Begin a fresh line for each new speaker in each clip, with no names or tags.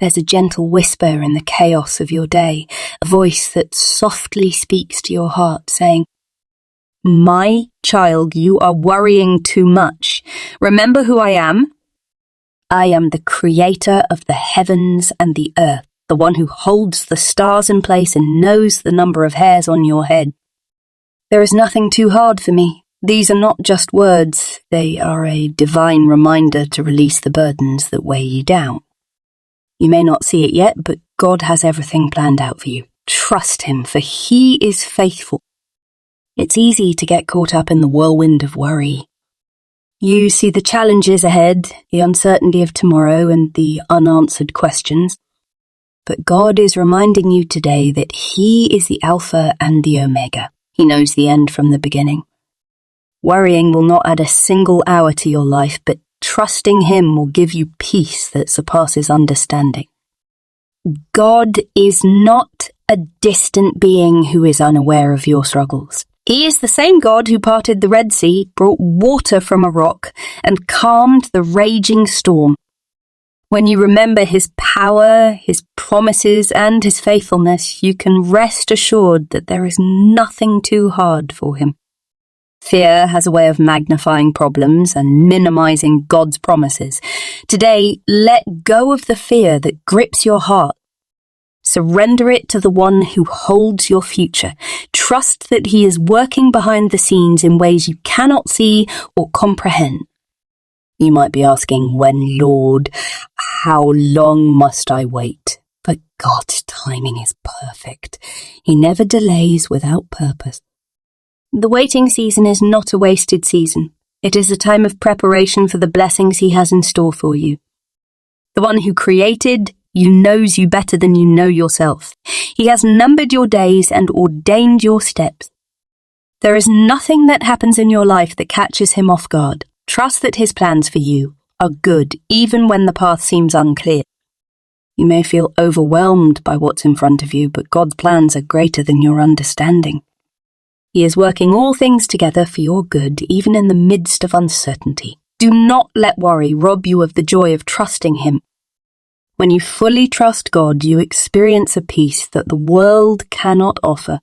There's a gentle whisper in the chaos of your day, a voice that softly speaks to your heart, saying, "My child, you are worrying too much. Remember who I am? I am the creator of the heavens and the earth, the one who holds the stars in place and knows the number of hairs on your head. There is nothing too hard for me. These are not just words, they are a divine reminder to release the burdens that weigh you down. You may not see it yet, but God has everything planned out for you. Trust Him, for He is faithful. It's easy to get caught up in the whirlwind of worry. You see the challenges ahead, the uncertainty of tomorrow, and the unanswered questions. But God is reminding you today that He is the Alpha and the Omega. He knows the end from the beginning. Worrying will not add a single hour to your life, but trusting Him will give you peace that surpasses understanding. God is not a distant being who is unaware of your struggles. He is the same God who parted the Red Sea, brought water from a rock, and calmed the raging storm. When you remember His power, His promises, and His faithfulness, you can rest assured that there is nothing too hard for Him. Fear has a way of magnifying problems and minimizing God's promises. Today, let go of the fear that grips your heart. Surrender it to the one who holds your future. Trust that He is working behind the scenes in ways you cannot see or comprehend. You might be asking, when, Lord? How long must I wait? But God's timing is perfect. He never delays without purpose. The waiting season is not a wasted season. It is a time of preparation for the blessings He has in store for you. The one who created you knows you better than you know yourself. He has numbered your days and ordained your steps. There is nothing that happens in your life that catches Him off guard. Trust that His plans for you are good, even when the path seems unclear. You may feel overwhelmed by what's in front of you, but God's plans are greater than your understanding. He is working all things together for your good, even in the midst of uncertainty. Do not let worry rob you of the joy of trusting Him. When you fully trust God, you experience a peace that the world cannot offer.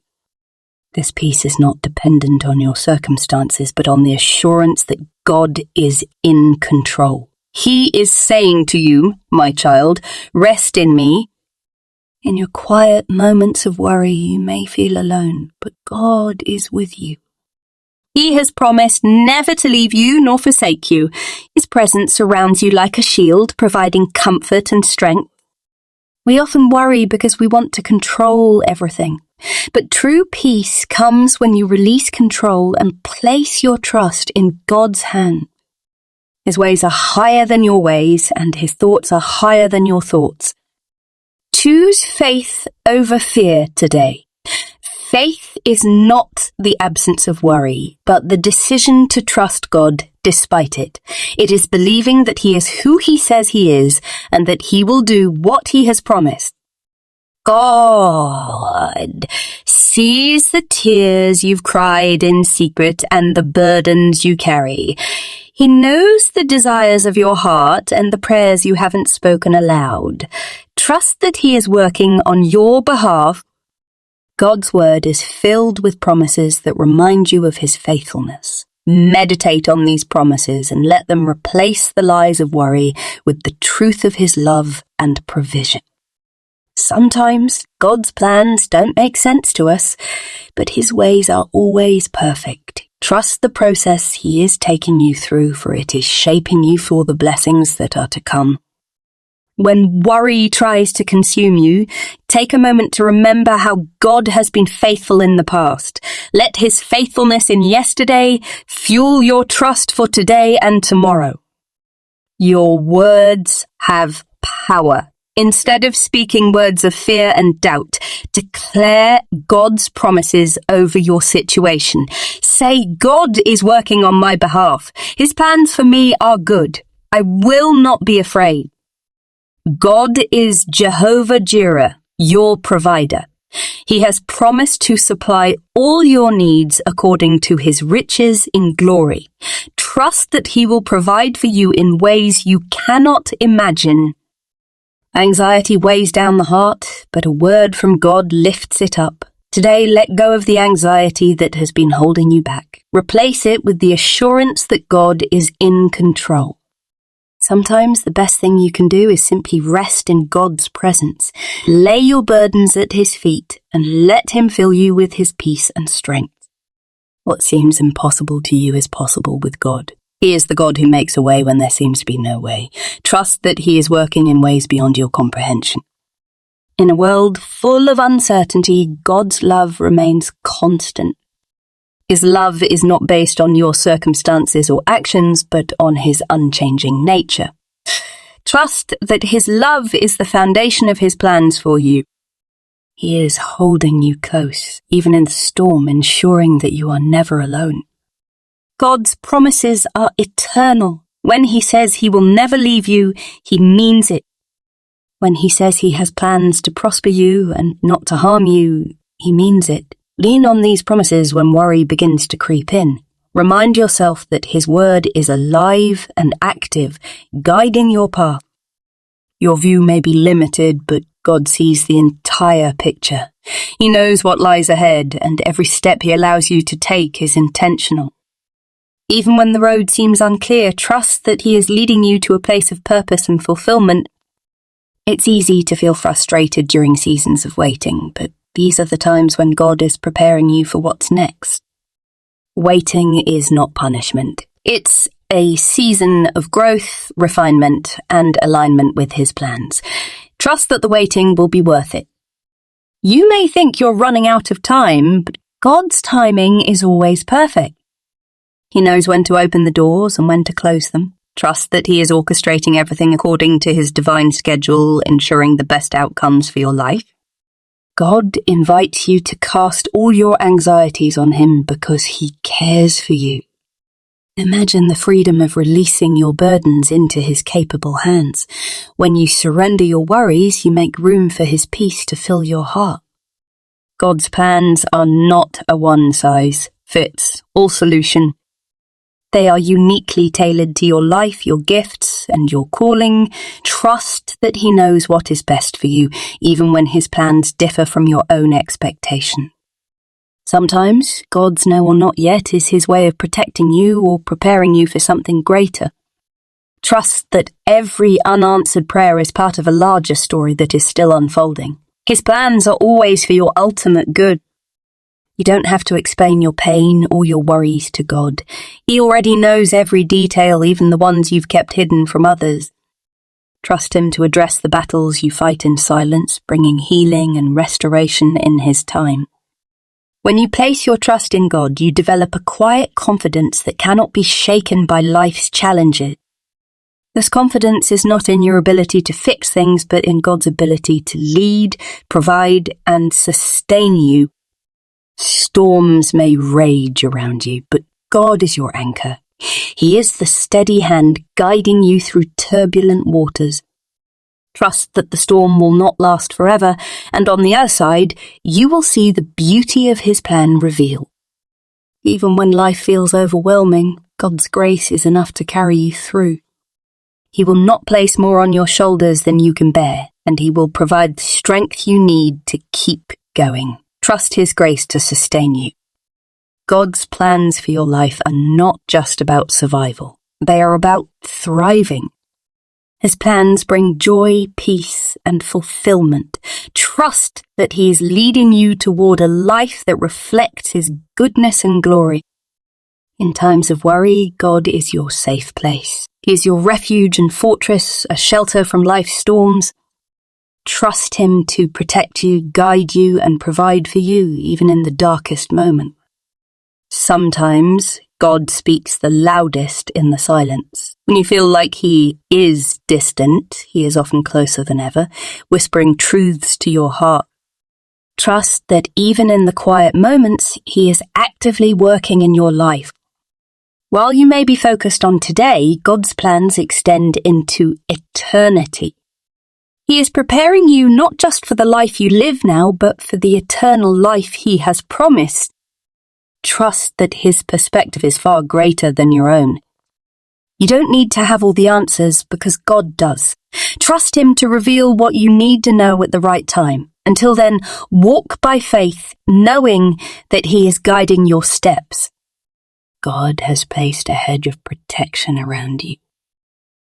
This peace is not dependent on your circumstances, but on the assurance that God is in control. He is saying to you, my child, rest in me. In your quiet moments of worry, you may feel alone, but God is with you. He has promised never to leave you nor forsake you. His presence surrounds you like a shield, providing comfort and strength. We often worry because we want to control everything. But true peace comes when you release control and place your trust in God's hand. His ways are higher than your ways, and His thoughts are higher than your thoughts. Choose faith over fear today. Faith is not the absence of worry, but the decision to trust God despite it. It is believing that He is who He says He is and that He will do what He has promised. God sees the tears you've cried in secret and the burdens you carry. He knows the desires of your heart and the prayers you haven't spoken aloud. Trust that He is working on your behalf. God's word is filled with promises that remind you of His faithfulness. Meditate on these promises and let them replace the lies of worry with the truth of His love and provision. Sometimes God's plans don't make sense to us, but His ways are always perfect. Trust the process He is taking you through, for it is shaping you for the blessings that are to come. When worry tries to consume you, take a moment to remember how God has been faithful in the past. Let His faithfulness in yesterday fuel your trust for today and tomorrow. Your words have power. Instead of speaking words of fear and doubt, declare God's promises over your situation. Say, God is working on my behalf. His plans for me are good. I will not be afraid. God is Jehovah Jireh, your provider. He has promised to supply all your needs according to His riches in glory. Trust that He will provide for you in ways you cannot imagine. Anxiety weighs down the heart, but a word from God lifts it up. Today, let go of the anxiety that has been holding you back. Replace it with the assurance that God is in control. Sometimes the best thing you can do is simply rest in God's presence. Lay your burdens at His feet and let Him fill you with His peace and strength. What seems impossible to you is possible with God. He is the God who makes a way when there seems to be no way. Trust that He is working in ways beyond your comprehension. In a world full of uncertainty, God's love remains constant. His love is not based on your circumstances or actions, but on His unchanging nature. Trust that His love is the foundation of His plans for you. He is holding you close, even in the storm, ensuring that you are never alone. God's promises are eternal. When He says He will never leave you, He means it. When He says He has plans to prosper you and not to harm you, He means it. Lean on these promises when worry begins to creep in. Remind yourself that His word is alive and active, guiding your path. Your view may be limited, but God sees the entire picture. He knows what lies ahead, and every step He allows you to take is intentional. Even when the road seems unclear, trust that He is leading you to a place of purpose and fulfillment. It's easy to feel frustrated during seasons of waiting, but these are the times when God is preparing you for what's next. Waiting is not punishment. It's a season of growth, refinement, and alignment with His plans. Trust that the waiting will be worth it. You may think you're running out of time, but God's timing is always perfect. He knows when to open the doors and when to close them. Trust that He is orchestrating everything according to His divine schedule, ensuring the best outcomes for your life. God invites you to cast all your anxieties on Him because He cares for you. Imagine the freedom of releasing your burdens into His capable hands. When you surrender your worries, you make room for His peace to fill your heart. God's plans are not a one-size-fits-all solution. They are uniquely tailored to your life, your gifts, and your calling. Trust that He knows what is best for you, even when His plans differ from your own expectation. Sometimes, God's no or not yet is His way of protecting you or preparing you for something greater. Trust that every unanswered prayer is part of a larger story that is still unfolding. His plans are always for your ultimate good. You don't have to explain your pain or your worries to God. He already knows every detail, even the ones you've kept hidden from others. Trust Him to address the battles you fight in silence, bringing healing and restoration in His time. When you place your trust in God, you develop a quiet confidence that cannot be shaken by life's challenges. This confidence is not in your ability to fix things, but in God's ability to lead, provide, and sustain you. Storms may rage around you, but God is your anchor. He is the steady hand guiding you through turbulent waters. Trust that the storm will not last forever, and on the other side, you will see the beauty of His plan revealed. Even when life feels overwhelming, God's grace is enough to carry you through. He will not place more on your shoulders than you can bear, and He will provide the strength you need to keep going. Trust His grace to sustain you. God's plans for your life are not just about survival. They are about thriving. His plans bring joy, peace, and fulfillment. Trust that He is leading you toward a life that reflects His goodness and glory. In times of worry, God is your safe place. He is your refuge and fortress, a shelter from life's storms. Trust Him to protect you, guide you, and provide for you, even in the darkest moment. Sometimes God speaks the loudest in the silence. When you feel like He is distant, He is often closer than ever, whispering truths to your heart. Trust that even in the quiet moments, He is actively working in your life. While you may be focused on today, God's plans extend into eternity. He is preparing you not just for the life you live now, but for the eternal life He has promised. Trust that His perspective is far greater than your own. You don't need to have all the answers because God does. Trust Him to reveal what you need to know at the right time. Until then, walk by faith, knowing that He is guiding your steps. God has placed a hedge of protection around you.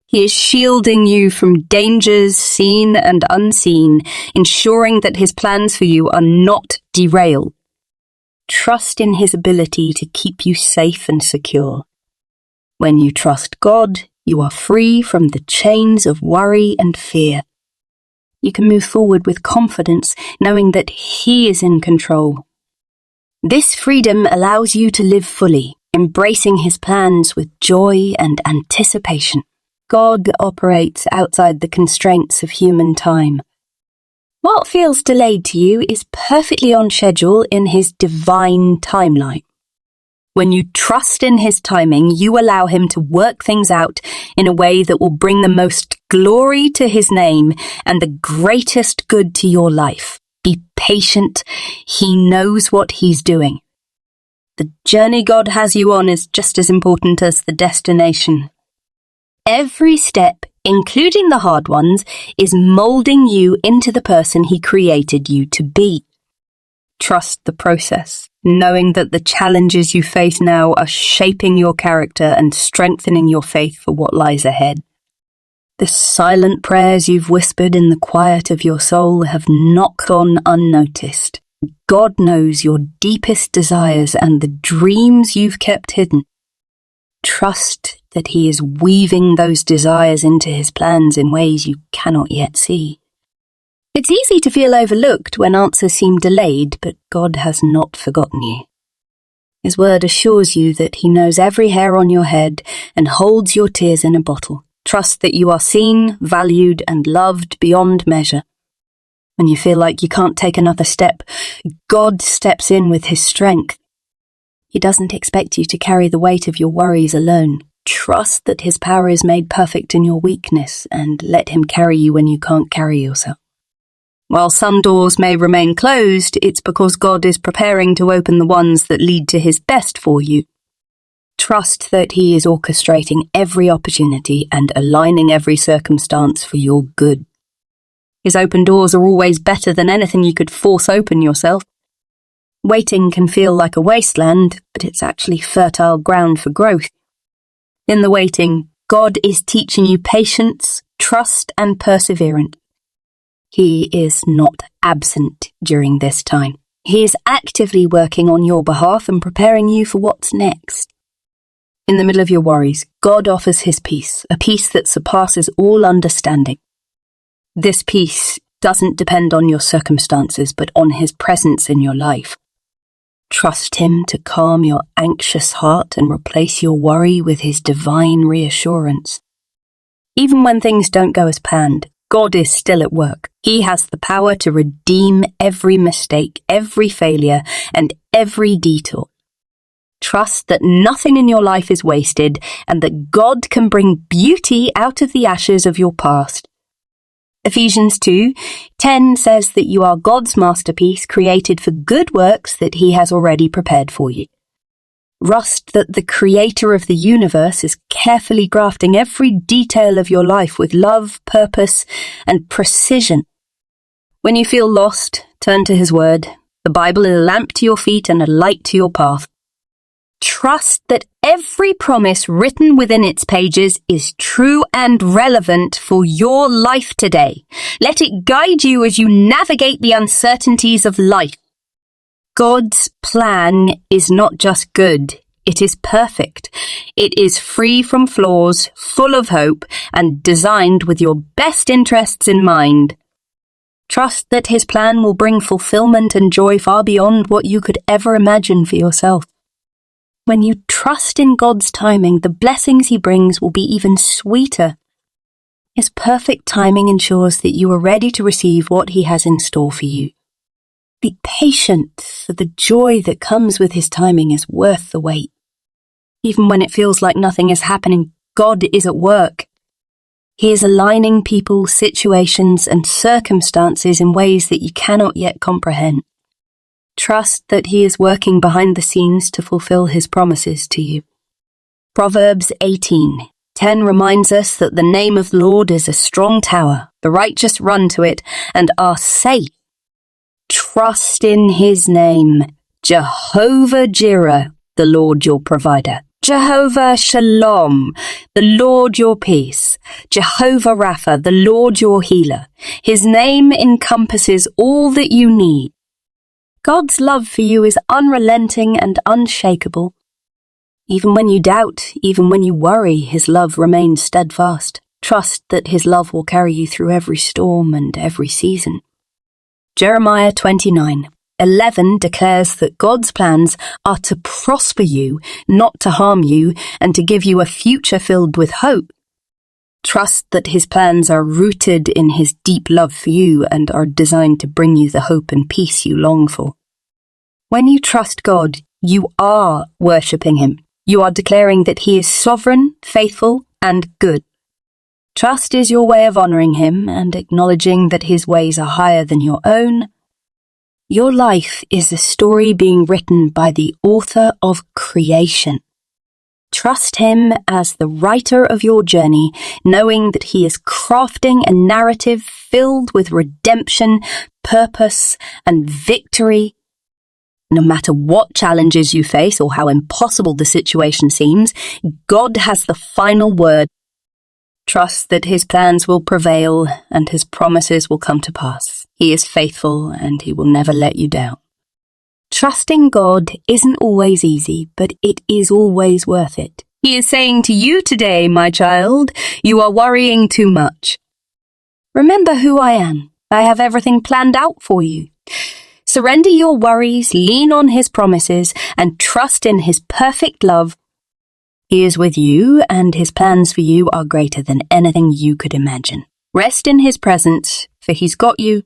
He is shielding you from dangers seen and unseen, ensuring that His plans for you are not derailed. Trust in His ability to keep you safe and secure. When you trust God, you are free from the chains of worry and fear. You can move forward with confidence, knowing that He is in control. This freedom allows you to live fully, embracing His plans with joy and anticipation. God operates outside the constraints of human time. What feels delayed to you is perfectly on schedule in His divine timeline. When you trust in His timing, you allow Him to work things out in a way that will bring the most glory to His name and the greatest good to your life. Be patient. He knows what He's doing. The journey God has you on is just as important as the destination. Every step, including the hard ones, is molding you into the person He created you to be. Trust the process, knowing that the challenges you face now are shaping your character and strengthening your faith for what lies ahead. The silent prayers you've whispered in the quiet of your soul have not gone unnoticed. God knows your deepest desires and the dreams you've kept hidden. Trust that He is weaving those desires into His plans in ways you cannot yet see. It's easy to feel overlooked when answers seem delayed, but God has not forgotten you. His word assures you that He knows every hair on your head and holds your tears in a bottle. Trust that you are seen, valued, and loved beyond measure. When you feel like you can't take another step, God steps in with His strength. He doesn't expect you to carry the weight of your worries alone. Trust that His power is made perfect in your weakness, and let Him carry you when you can't carry yourself. While some doors may remain closed, it's because God is preparing to open the ones that lead to His best for you. Trust that He is orchestrating every opportunity and aligning every circumstance for your good. His open doors are always better than anything you could force open yourself. Waiting can feel like a wasteland, but it's actually fertile ground for growth. In the waiting, God is teaching you patience, trust, and perseverance. He is not absent during this time. He is actively working on your behalf and preparing you for what's next. In the middle of your worries, God offers His peace, a peace that surpasses all understanding. This peace doesn't depend on your circumstances, but on His presence in your life. Trust Him to calm your anxious heart and replace your worry with His divine reassurance. Even when things don't go as planned, God is still at work. He has the power to redeem every mistake, every failure, and every detour. Trust that nothing in your life is wasted and that God can bring beauty out of the ashes of your past. Ephesians 2:10 says that you are God's masterpiece created for good works that He has already prepared for you. Trust that the Creator of the universe is carefully grafting every detail of your life with love, purpose, and precision. When you feel lost, turn to His Word. The Bible is a lamp to your feet and a light to your path. Trust that every promise written within its pages is true and relevant for your life today. Let it guide you as you navigate the uncertainties of life. God's plan is not just good, it is perfect. It is free from flaws, full of hope, and designed with your best interests in mind. Trust that His plan will bring fulfillment and joy far beyond what you could ever imagine for yourself. When you trust in God's timing, the blessings He brings will be even sweeter. His perfect timing ensures that you are ready to receive what He has in store for you. Be patient, for the joy that comes with His timing is worth the wait. Even when it feels like nothing is happening, God is at work. He is aligning people, situations, and circumstances in ways that you cannot yet comprehend. Trust that He is working behind the scenes to fulfill His promises to you. Proverbs 18, 10 reminds us that the name of the Lord is a strong tower. The righteous run to it and are safe. Trust in his name. Jehovah Jireh, the Lord your provider. Jehovah Shalom, the Lord your peace. Jehovah Rapha, the Lord your healer. His name encompasses all that you need. God's love for you is unrelenting and unshakable. Even when you doubt, even when you worry, his love remains steadfast. Trust that his love will carry you through every storm and every season. Jeremiah 29:11 declares that God's plans are to prosper you, not to harm you, and to give you a future filled with hope. Trust that his plans are rooted in his deep love for you and are designed to bring you the hope and peace you long for. When you trust God, you are worshipping him. You are declaring that he is sovereign, faithful, and good. Trust is your way of honoring him and acknowledging that his ways are higher than your own. Your life is a story being written by the author of creation. Trust him as the writer of your journey, knowing that he is crafting a narrative filled with redemption, purpose, and victory. No matter what challenges you face or how impossible the situation seems, God has the final word. Trust that his plans will prevail and his promises will come to pass. He is faithful and he will never let you down. Trusting God isn't always easy, but it is always worth it. He is saying to you today, my child, you are worrying too much. Remember who I am. I have everything planned out for you. Surrender your worries, lean on his promises, and trust in his perfect love. He is with you, and his plans for you are greater than anything you could imagine. Rest in his presence, for he's got you,